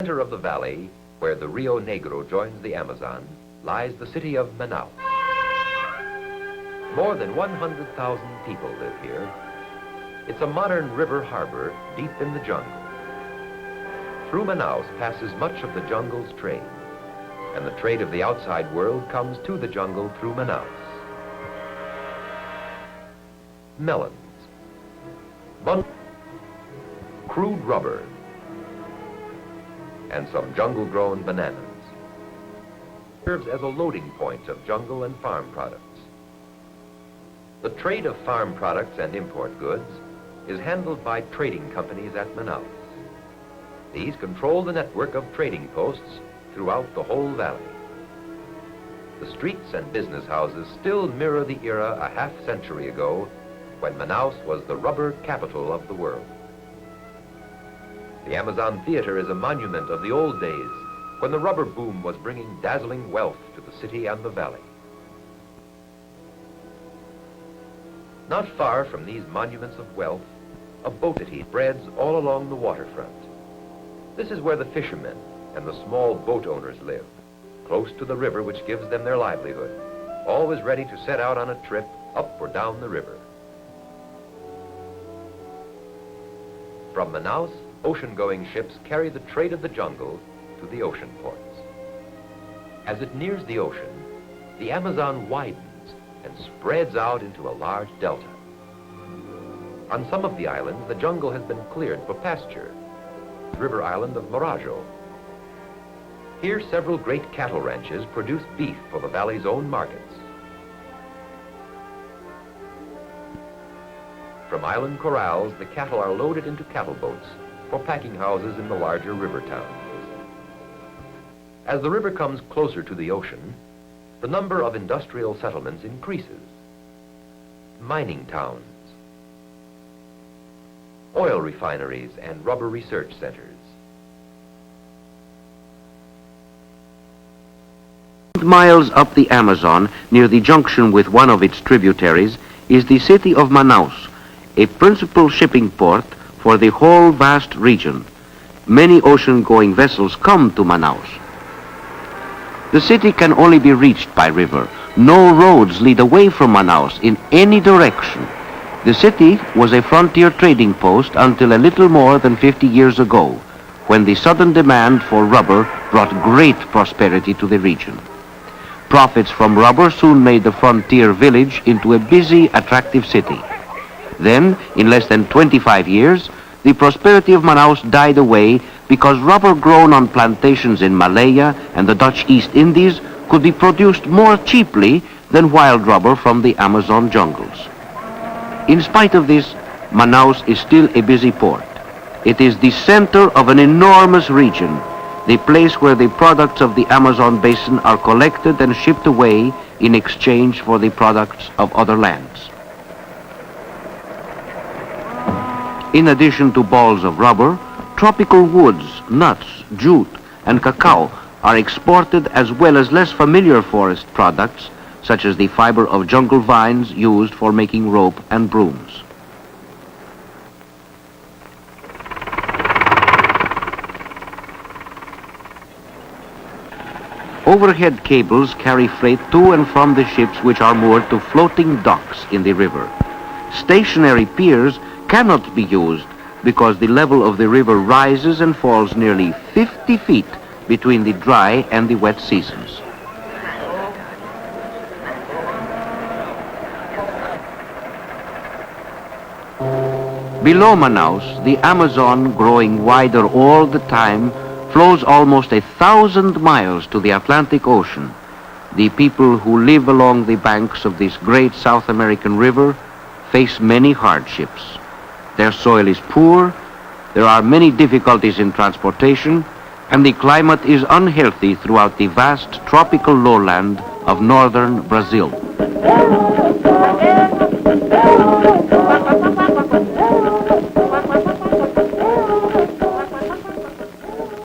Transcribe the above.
center of the valley, where the Rio Negro joins the Amazon, lies the city of Manaus. More than 100,000 people live here. It's a modern river harbor deep in the jungle. Through Manaus passes much of the jungle's trade, and the trade of the outside world comes to the jungle through Manaus. Melons, crude rubber, and some jungle-grown bananas. Serves as a loading point of jungle and farm products. The trade of farm products and import goods is handled by trading companies at Manaus. These control the network of trading posts throughout the whole valley. The streets and business houses still mirror the era a half-century ago when Manaus was the rubber capital of the world. The Amazon Theater is a monument of the old days when the rubber boom was bringing dazzling wealth to the city and the valley. Not far from these monuments of wealth, a boat city spreads all along the waterfront. This is where the fishermen and the small boat owners live, close to the river which gives them their livelihood, always ready to set out on a trip up or down the river. From Manaus, ocean-going ships carry the trade of the jungle to the ocean ports. As it nears the ocean, the Amazon widens and spreads out into a large delta. On some of the islands, the jungle has been cleared for pasture. The river island of Marajo. Here, several great cattle ranches produce beef for the valley's own markets. From island corrals, the cattle are loaded into cattle boats for packing houses in the larger river towns. As the river comes closer to the ocean, the number of industrial settlements increases. Mining towns, oil refineries, and rubber research centers. Miles up the Amazon, near the junction with one of its tributaries, is the city of Manaus, a principal shipping port for the whole vast region. Many ocean-going vessels come to Manaus. The city can only be reached by river. No roads lead away from Manaus in any direction. The city was a frontier trading post until a little more than 50 years ago, when the sudden demand for rubber brought great prosperity to the region. Profits from rubber soon made the frontier village into a busy, attractive city. Then, in less than 25 years, the prosperity of Manaus died away because rubber grown on plantations in Malaya and the Dutch East Indies could be produced more cheaply than wild rubber from the Amazon jungles. In spite of this, Manaus is still a busy port. It is the center of an enormous region, the place where the products of the Amazon basin are collected and shipped away in exchange for the products of other lands. In addition to balls of rubber, tropical woods, nuts, jute, and cacao are exported, as well as less familiar forest products, such as the fiber of jungle vines used for making rope and brooms. Overhead cables carry freight to and from the ships which are moored to floating docks in the river. Stationary piers cannot be used because the level of the river rises and falls nearly 50 feet between the dry and the wet seasons. Below Manaus, the Amazon, growing wider all the time, flows almost 1,000 miles to the Atlantic Ocean. The people who live along the banks of this great South American river face many hardships. Their soil is poor, there are many difficulties in transportation, and the climate is unhealthy throughout the vast tropical lowland of northern Brazil.